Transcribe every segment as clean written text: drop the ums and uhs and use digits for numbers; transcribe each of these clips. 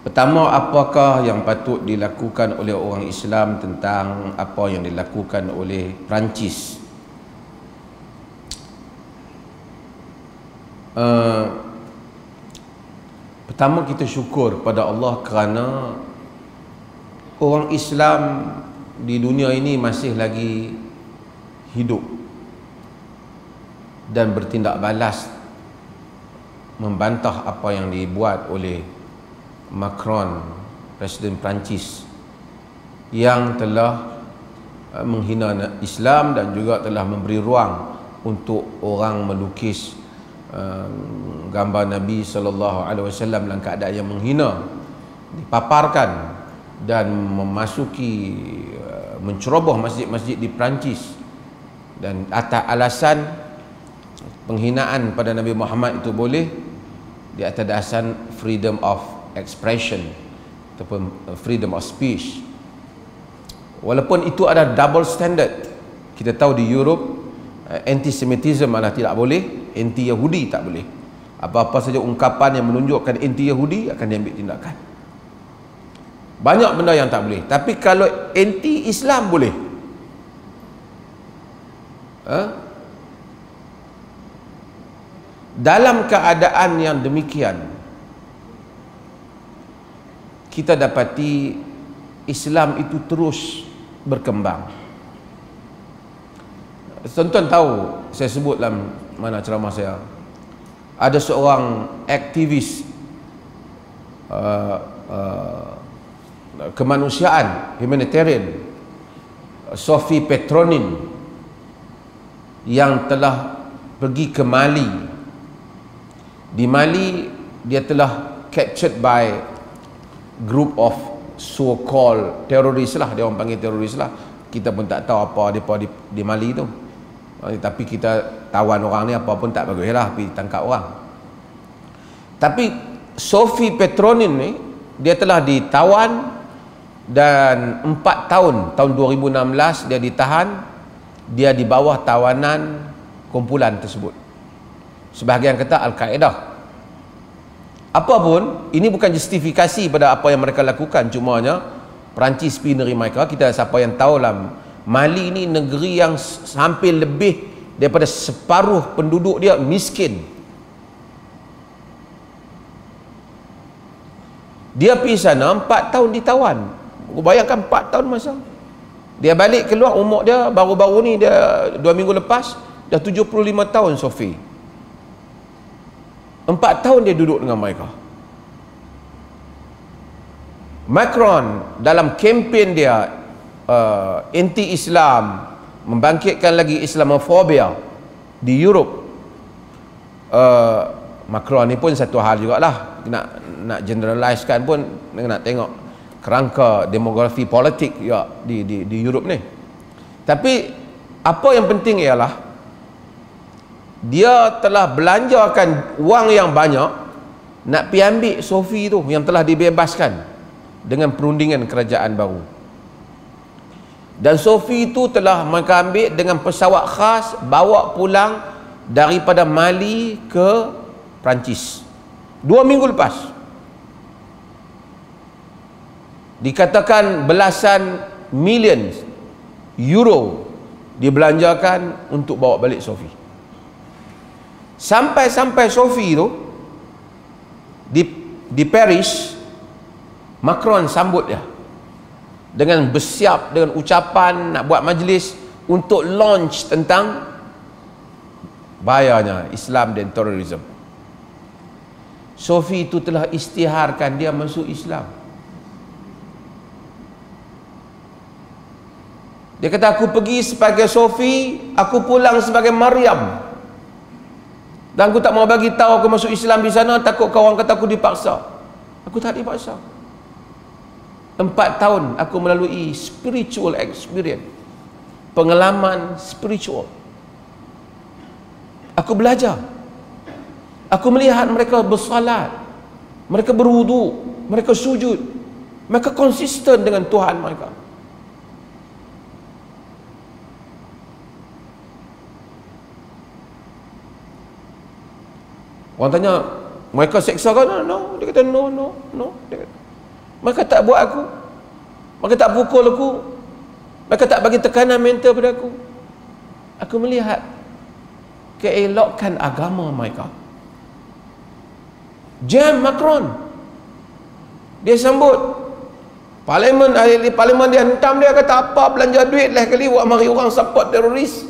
Pertama, apakah yang patut dilakukan oleh orang Islam tentang apa yang dilakukan oleh Perancis? Pertama, kita syukur pada Allah kerana orang Islam di dunia ini masih lagi hidup dan bertindak balas membantah apa yang dibuat oleh Macron, Presiden Perancis, yang telah menghina Islam dan juga telah memberi ruang untuk orang melukis gambar Nabi SAW dalam keadaan yang menghina, dipaparkan dan memasuki menceroboh masjid-masjid di Perancis, dan atas alasan penghinaan pada Nabi Muhammad itu boleh di atas dasar freedom of expression ataupun freedom of speech. Walaupun itu ada double standard. Kita tahu di Europe anti-Semitism malah tidak boleh, anti-Yahudi tak boleh. Apa-apa saja ungkapan yang menunjukkan anti-Yahudi akan diambil tindakan. Banyak benda yang tak boleh. Tapi kalau anti-Islam boleh. Dalam keadaan yang demikian, kita dapati Islam itu terus berkembang. Tuan-tuan tahu, saya sebut dalam mana ceramah saya, ada seorang aktivis kemanusiaan, humanitarian, Sophie Petronin, yang telah pergi ke Mali. Di Mali dia telah captured by group of so-called teroris lah, dia orang panggil teroris lah. Kita pun tak tahu apa di Mali tu, tapi kita tawan orang ni apa pun tak bagus lah, pergi tangkap orang. Tapi Sophie Petronin ni, dia telah ditawan dan 4 tahun, tahun 2016 dia ditahan. Dia di bawah tawanan kumpulan tersebut. Sebahagian kata Al-Qaeda. Apapun, ini bukan justifikasi pada apa yang mereka lakukan. Cumanya Perancis pergi nerima mereka. Kita siapa yang tahu lah, Mali ni negeri yang hampir lebih daripada separuh penduduk dia miskin. Dia pergi sana 4 tahun ditawan. Bayangkan 4 tahun masa. Dia balik keluar, umur dia baru-baru ni, dia 2 minggu lepas dah 75 tahun Sophie. 4 tahun dia duduk dengan mereka. Macron dalam kempen dia anti-Islam, membangkitkan lagi Islamofobia di Europe. Macron ni pun satu hal jugalah, nak generalisekan pun nak tengok kerangka demografi politik ya di Europe ni. Tapi apa yang penting ialah dia telah belanjakan wang yang banyak nak pergi ambil Sophie tu yang telah dibebaskan dengan perundingan kerajaan baru. Dan Sophie tu telah mereka ambil dengan pesawat khas, bawa pulang daripada Mali ke Perancis 2 minggu lepas. Dikatakan belasan million euro dibelanjakan untuk bawa balik Sophie. Sampai Sophie tu di Paris, Macron sambut dia dengan bersiap, dengan ucapan nak buat majlis untuk launch tentang bahayanya Islam dan terorisme. Sophie itu telah istiharkan dia masuk Islam. Dia kata, aku pergi sebagai Sophie, aku pulang sebagai Maryam. Dan aku tak mau bagi tahu aku masuk Islam di sana, takut kawan kata aku dipaksa. Aku tak dipaksa. 4 tahun aku melalui spiritual experience, pengalaman spiritual. Aku belajar. Aku melihat mereka bersalat, mereka berwudu, mereka sujud, mereka konsisten dengan Tuhan mereka. Orang tanya, mereka seksa kan? No. Dia kata no. Dia kata, Mereka tak buat aku, mereka tak pukul aku, mereka tak bagi tekanan mental pada aku. Aku melihat keelokkan agama mereka. Jam Macron, dia sambut parlimen, ahli parlimen dia hentam dia, kata apa belanja duit lah kali buat mari orang support teroris.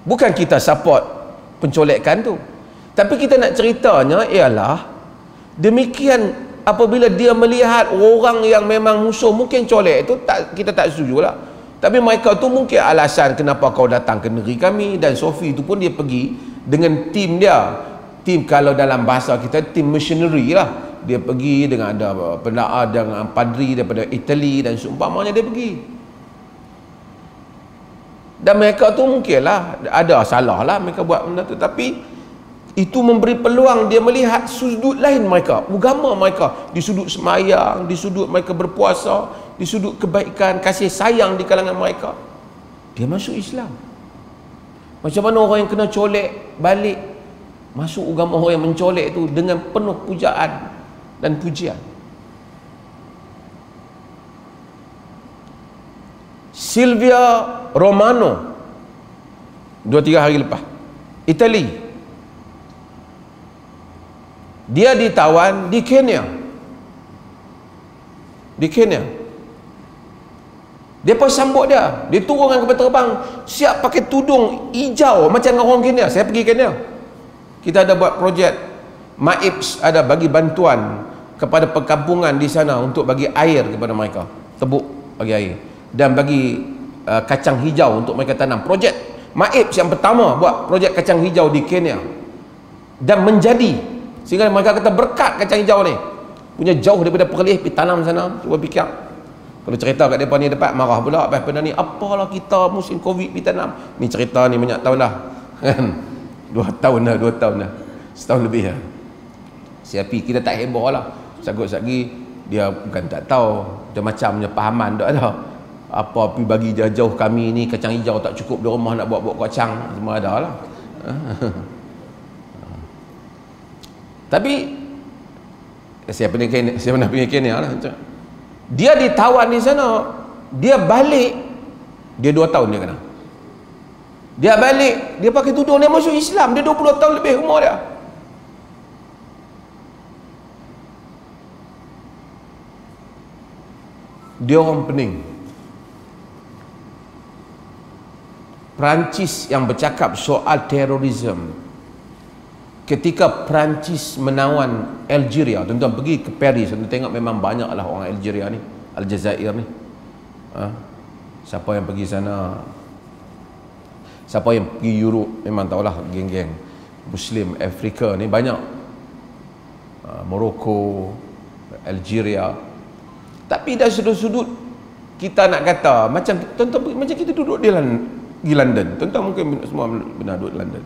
Bukan kita support pencolekan tu, tapi kita nak ceritanya ialah demikian. Apabila dia melihat orang yang memang musuh, mungkin colek itu tak, kita tak setuju lah, tapi mereka tu mungkin alasan kenapa kau datang ke negeri kami. Dan Sophie tu pun dia pergi dengan tim dia, tim, kalau dalam bahasa kita tim missionary lah, dia pergi dengan ada penda'a dengan padri daripada Itali dan seumpamanya, dia pergi. Dan mereka tu mungkinlah ada salah lah mereka buat benda tu, tapi itu memberi peluang dia melihat sudut lain mereka, agama mereka, di sudut semayang, di sudut mereka berpuasa, di sudut kebaikan, kasih sayang di kalangan mereka. Dia masuk Islam. Macam mana orang yang kena colek balik masuk agama orang yang mencolek tu dengan penuh pujaan dan pujian. Silvia Romano 2-3 hari lepas, Itali, dia ditawan di Kenya. Di Kenya dia pun sambut dia turunkan kapal terbang, siap pakai tudung hijau macam orang Kenya. Saya pergi Kenya, kita ada buat projek MAIPS, ada bagi bantuan kepada perkampungan di sana untuk bagi air kepada mereka, tebuk bagi air dan bagi kacang hijau untuk mereka tanam. Projek MAIPS yang pertama buat projek kacang hijau di Kenya, dan menjadi, sehingga mereka kata berkat kacang hijau ni punya jauh daripada Perlis, pergi tanam sana. Cuba fikir, kalau cerita kat mereka ni dapat marah pula, lepas benda ni apalah kita musim Covid pergi tanam. Ni cerita ni banyak tahun dah kan, 2 tahun dah, setahun lebih dah. Siapa kita tak heboh lah, sagut-sagi dia bukan tak tahu, macam-macam punya pahaman tak ada. Apa pergi bagi jauh kami ni kacang hijau tak cukup di rumah, nak buat kacang semua ada lah. Tapi saya pernah pergi Kenya lah. Dia ditawan di sana, dia balik, dia 2 tahun dia kena. Dia balik, dia pakai tudung, dia masuk Islam, dia 20 tahun lebih umur dia. Dia orang pening. Perancis yang bercakap soal terorisme, ketika Perancis menawan Algeria, tuan-tuan pergi ke Paris, tuan-tuan tengok memang banyaklah orang Algeria ni, Aljazair ni. Siapa yang pergi sana, siapa yang pergi Europe memang tahulah, geng-geng Muslim Afrika ni banyak. Morocco, Algeria. Tapi dari sudut-sudut kita nak kata macam tuan-tuan, macam kita duduk di London. Tuan-tuan mungkin semua benar duduk di London.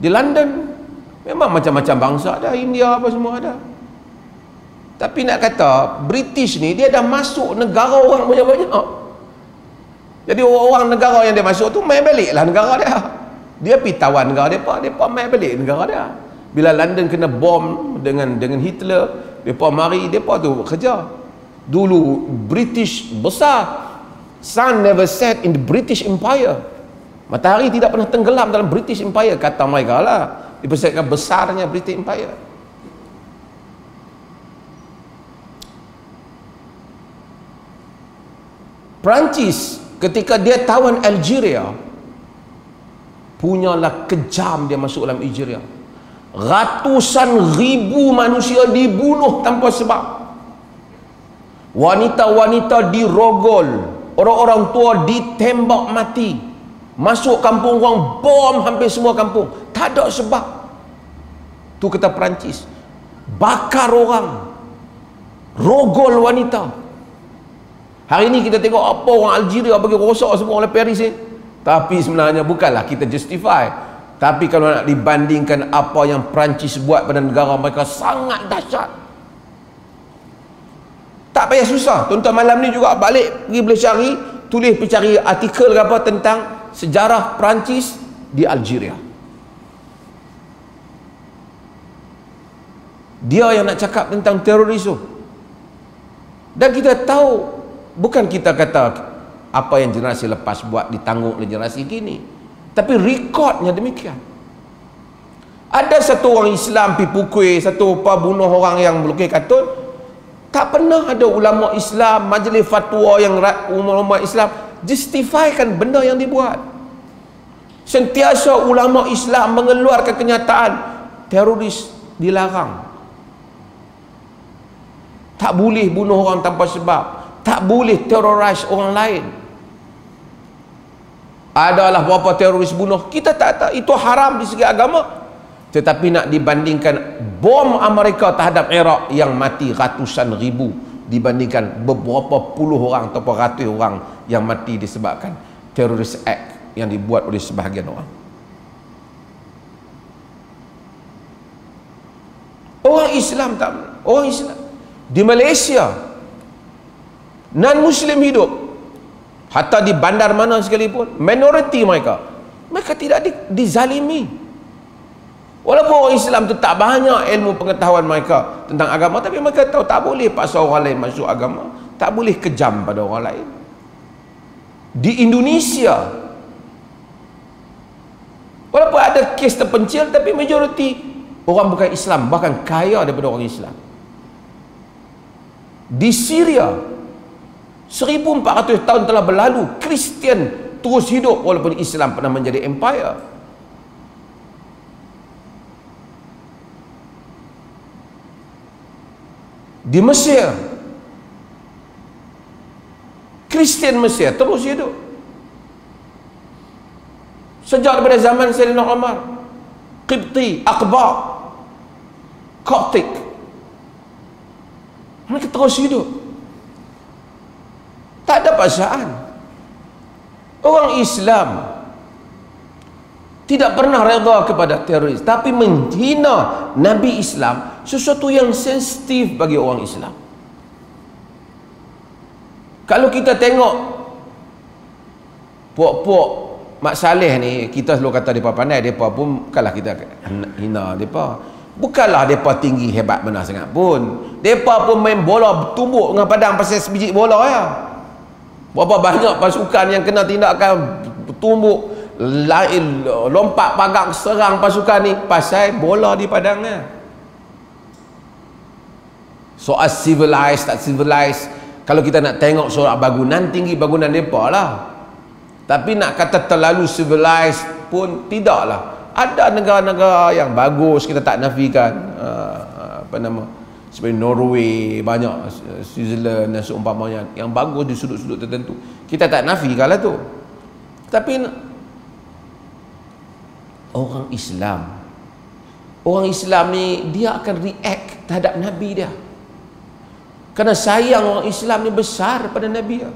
Di London memang macam-macam bangsa ada, India apa semua ada. Tapi nak kata British ni dia dah masuk negara orang banyak-banyak. Jadi orang negara yang dia masuk tu main baliklah negara dia. Dia pergi tawan negara depa main balik negara dia. Bila London kena bom dengan Hitler, depa mari, depa tu kerja. Dulu British besar. Sun never set in the British Empire. Matahari tidak pernah tenggelam dalam British Empire, kata mereka lah. Dipersiapkan besarnya British Empire. Perancis ketika dia tawan Algeria, punyalah kejam dia masuk dalam Algeria. Ratusan ribu manusia dibunuh tanpa sebab. Wanita-wanita dirogol, orang-orang tua ditembak mati. Masuk kampung orang, bom hampir semua kampung, tak ada sebab. Tu kata Perancis, bakar orang, rogol wanita. Hari ni kita tengok apa orang Algeria bagi rosak semua oleh Paris ni. Tapi sebenarnya bukanlah kita justify, tapi kalau nak dibandingkan apa yang Perancis buat pada negara mereka, sangat dahsyat. Tak payah susah. Tuan-tuan malam ni juga balik pergi boleh cari, pergi cari artikel ke apa tentang sejarah Perancis di Algeria. Dia yang nak cakap tentang teroris tu. Dan kita tahu, bukan kita kata apa yang generasi lepas buat ditanggung oleh generasi kini, tapi rekodnya demikian. Ada satu orang Islam pergi pukul, satu apa bunuh orang yang melukis katun. Tak pernah ada ulama Islam, majlis fatwa yang ulama Islam justifikan benda yang dibuat. Sentiasa ulama Islam mengeluarkan kenyataan teroris dilarang. Tak boleh bunuh orang tanpa sebab, tak boleh terrorize orang lain. Adalah berapa teroris bunuh, kita tak tahu, itu haram di segi agama. Tetapi nak dibandingkan bom Amerika terhadap Iraq yang mati ratusan ribu dibandingkan beberapa puluh orang atau ratus orang yang mati disebabkan terrorist act yang dibuat oleh sebahagian orang. Orang Islam tak, orang Islam di Malaysia non-Muslim hidup, hatta di bandar mana sekalipun, minoriti mereka tidak dizalimi. Walaupun orang Islam tu tak banyak ilmu pengetahuan mereka tentang agama, tapi mereka tahu tak boleh paksa orang lain masuk agama, tak boleh kejam pada orang lain. Di Indonesia, walaupun ada kes terpencil, tapi majoriti orang bukan Islam, bahkan kaya daripada orang Islam. Di Syria 1400 tahun telah berlalu, Kristian terus hidup walaupun Islam pernah menjadi empire. Di Mesir, Kristian Mesir terus hidup sejak daripada zaman Sayyidina Umar. Qibti, Aqba, Coptic, mereka terus hidup, tak ada paksaan. Orang Islam tidak pernah redha kepada teroris, tapi menghina Nabi Islam sesuatu yang sensitif bagi orang Islam. Kalau kita tengok puak-puak Mak Saleh ni, kita selalu kata mereka pandai, mereka pun bukanlah kita hina mereka, bukanlah mereka tinggi hebat benar sangat pun. Mereka pun main bola tumbuk dengan padang pasal sebiji bola ya. Berapa banyak pasukan yang kena tindakan tumbuk, lompat pagang serang pasukan ni pasal bola di padangnya. Soal civilized tak civilized, kalau kita nak tengok soal bangunan, tinggi bangunan mereka lah. Tapi nak kata terlalu civilized pun tidaklah. Ada negara-negara yang bagus, kita tak nafikan, apa nama, seperti Norway, banyak, Switzerland dan seumpamanya yang bagus di sudut-sudut tertentu, kita tak nafikan lah tu. Tapi orang Islam ni dia akan react terhadap Nabi dia, kerana sayang orang Islam ni besar pada Nabi dia.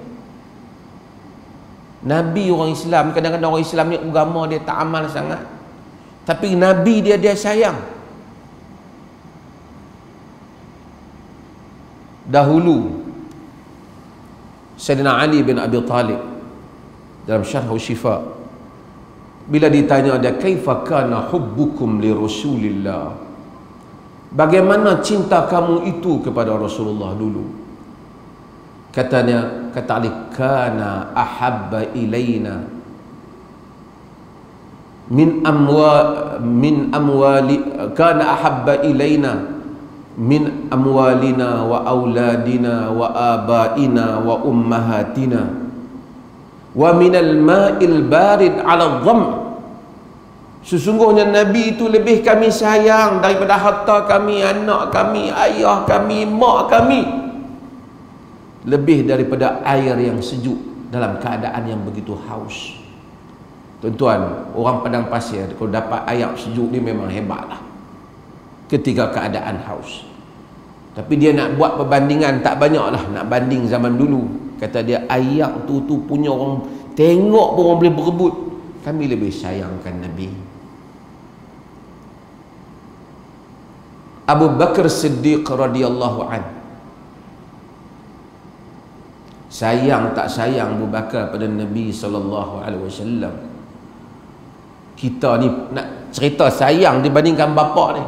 Nabi orang Islam, kadang-kadang orang Islam ni agama dia tak amal sangat, tapi Nabi dia sayang. Dahulu Sayyidina Ali bin Abi Talib dalam Syarh Syifa, bila ditanya dia, kaifa kana hubbukum li Rasulillah, bagaimana cinta kamu itu kepada Rasulullah dulu? Kata Ali, kana ahabba ilaina min amwali, kana ahabba ilaina min amwalina wa auladina wa abaina wa ummahatina wa minal ma'il barid ala dham. Sesungguhnya Nabi itu lebih kami sayang daripada harta kami, anak kami, ayah kami, mak kami, lebih daripada air yang sejuk dalam keadaan yang begitu haus. Tuan-tuan, orang padang pasir kalau dapat air sejuk ni memang hebatlah ketika keadaan haus. Tapi dia nak buat perbandingan, tak banyaklah nak banding zaman dulu. Kata dia, air tu punya orang tengok pun orang boleh berebut. Kami lebih sayangkan Nabi. Abu Bakar Siddiq radhiyallahu an, sayang tak sayang Abu Bakar pada Nabi SAW. Kita ni nak cerita sayang dibandingkan bapa ni.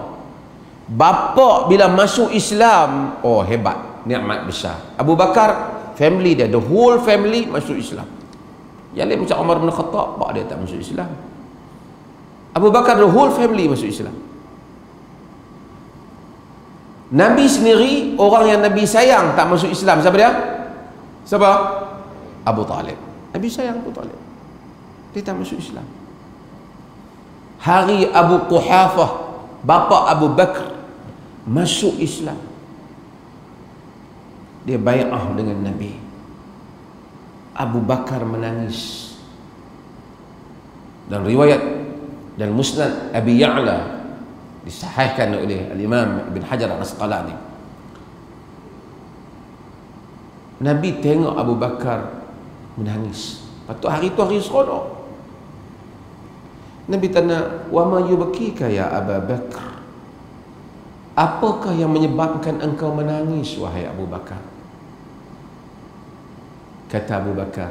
Bapa bila masuk Islam, oh hebat, nikmat besar. Abu Bakar, family dia, the whole family masuk Islam. Yang lain macam Umar bin Khattab, pak dia tak masuk Islam. Abu Bakar, the whole family masuk Islam. Nabi sendiri, orang yang Nabi sayang tak masuk Islam. Siapa dia? Siapa? Abu Talib. Nabi sayang Abu Talib, dia tak masuk Islam. Hari Abu Quhafah, bapa Abu Bakar, masuk Islam. Dia bai'ah dengan Nabi. Abu Bakar menangis. Dan riwayat dan Musnad Abi Ya'la disahihkan oleh Al-Imam Ibn Hajar Al-Asqalani. Nabi tengok Abu Bakar menangis. Patut hari tu hari seronok. Nabi tanya, "Wa ma yubkika ya Abu Bakar?" Apakah yang menyebabkan engkau menangis, wahai Abu Bakar? Kata Abu Bakar,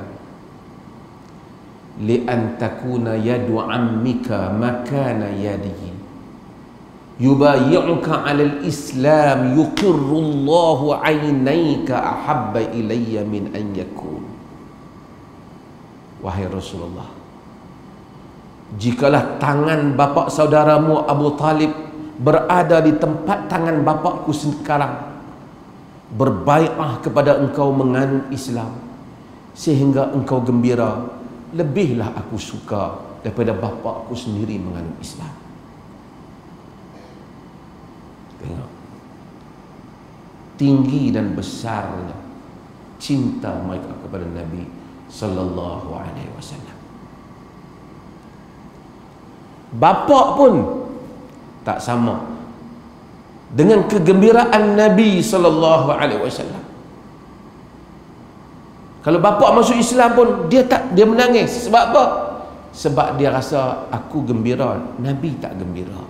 "Li'an takuna yadu ammika makana yadihi, yubayi'uka 'alal Islam, yuqirru Allahu 'ainayka ahabba ilayya min an yakun." Wahai Rasulullah, jikalah tangan bapa saudaramu Abu Talib berada di tempat tangan bapakku sekarang, berbai'ah kepada engkau menganut Islam sehingga engkau gembira, lebihlah aku suka daripada bapakku sendiri menganut Islam. Tengok tinggi dan besarnya cinta mereka kepada Nabi sallallahu alaihi wasallam. Bapak pun tak sama dengan kegembiraan Nabi sallallahu alaihi wasallam. Kalau bapa masuk Islam pun dia menangis. Sebab apa? Sebab dia rasa aku gembira, Nabi tak gembira.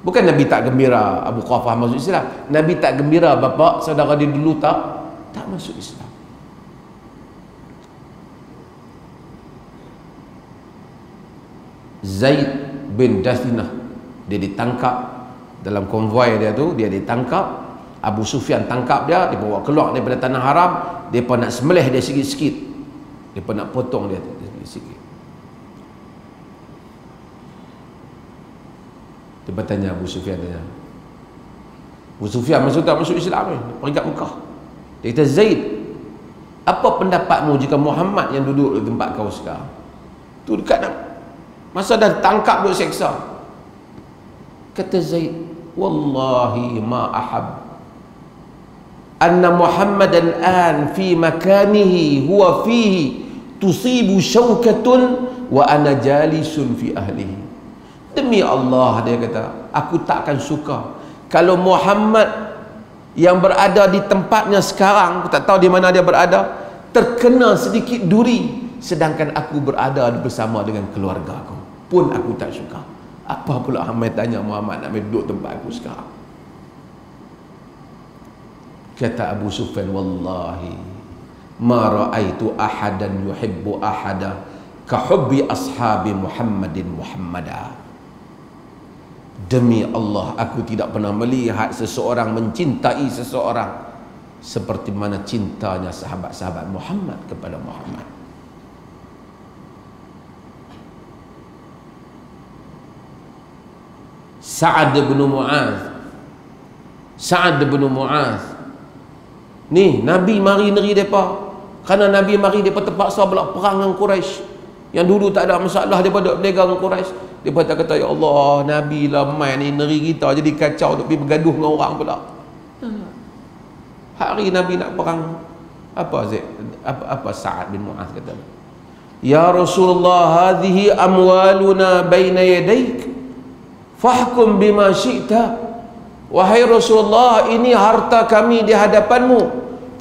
Bukan Nabi tak gembira Abu Quhafah masuk Islam, Nabi tak gembira bapa saudara dia dulu tak masuk Islam. Zaid bin Dathinah, dia ditangkap dalam konvoi dia tu, dia ditangkap. Abu Sufyan tangkap dia, dia bawa keluar daripada tanah haram. Dia pun nak sembelih dia sikit-sikit, dia pun nak potong dia sikit-sikit. Dia bertanya, Abu Sufyan tanya, Abu Sufyan masuk tak masuk Islam ni? Peringkat Mekah. Dia kata, Zaid, apa pendapatmu jika Muhammad yang duduk di tempat kau sekarang tu dekat masa dah tangkap duk seksa? Kata Zaid, wallahi ma ahab anna Muhammadan an fi makanihi huwa fihi tusibu syaukatun wa ana jalisun fi ahlihi. Demi Allah, dia kata, aku takkan suka kalau Muhammad yang berada di tempatnya sekarang, aku tak tahu di mana dia berada, terkena sedikit duri, sedangkan aku berada bersama dengan keluarga aku, pun aku tak suka. Apa pula Ahmad tanya Muhammad nak duduk tempat aku sekarang? Kata Abu Sufyan, wallahi ma ra'aitu ahadan yuhibbu ahada ka hubbi ashabi Muhammadin Muhammada. Demi Allah, aku tidak pernah melihat seseorang mencintai seseorang seperti mana cintanya sahabat-sahabat Muhammad kepada Muhammad. Sa'ad bin Mu'adh ni Nabi mari negeri mereka, kerana Nabi mari mereka terpaksa pula perang dengan Quraisy. Yang dulu tak ada masalah, mereka duduk berdagang dengan Quraisy. Mereka tak kata, ya Allah, Nabi lah main ni negeri kita jadi kacau, untuk pergi bergaduh dengan orang pula. Hari Nabi nak perang, apa Sa'ad bin Mu'adh kata, ya Rasulullah, hadhihi amwaluna baina yadaik fahkum bima syi'ta. Wahai Rasulullah, ini harta kami di hadapanmu,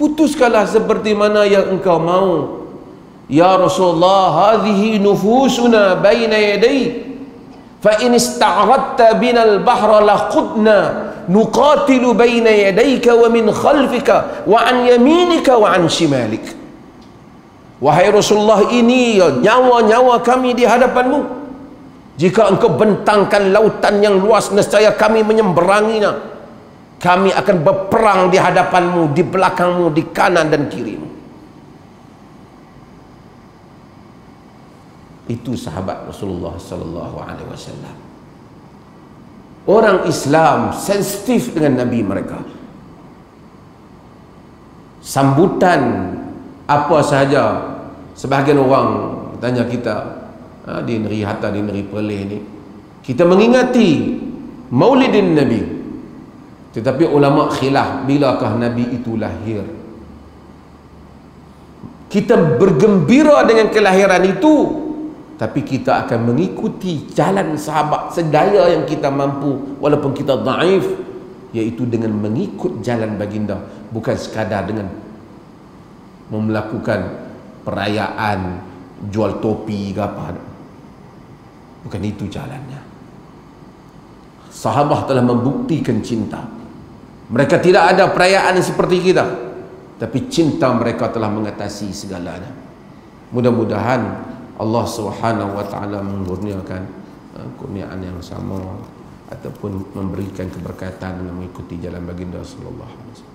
putuskanlah seperti mana yang engkau mau. Ya Rasulullah, hadhihi nufusuna baina yadaik fa in ista'radta bina al-bahra laqudna nuqatilu baina yadayka wa min khalfika wa an yaminika wa an shimalik. Wahai Rasulullah, ini nyawa-nyawa kami di hadapanmu. Jika engkau bentangkan lautan yang luas, nescaya kami menyemberanginya. Kami akan berperang di hadapanmu, di belakangmu, di kanan dan kirimu. Itu sahabat Rasulullah sallallahu alaihi wasallam. Orang Islam sensitif dengan Nabi mereka. Sambutan apa sahaja, sebahagian orang tanya kita di negeri Hatta, di negeri Perlis ni, kita mengingati Maulidin Nabi, tetapi ulama khilaf bilakah Nabi itu lahir. Kita bergembira dengan kelahiran itu, tapi kita akan mengikuti jalan sahabat sedaya yang kita mampu, walaupun kita dhaif, iaitu dengan mengikut jalan baginda, bukan sekadar dengan melakukan perayaan jual topi ke apa. Bukan itu jalannya. Sahabat telah membuktikan cinta. Mereka tidak ada perayaan seperti kita, tapi cinta mereka telah mengatasi segalanya. Mudah-mudahan Allah Subhanahu wa taala mengurniakan kurniaan yang sama ataupun memberikan keberkatan dengan mengikuti jalan baginda sallallahu alaihi wasallam.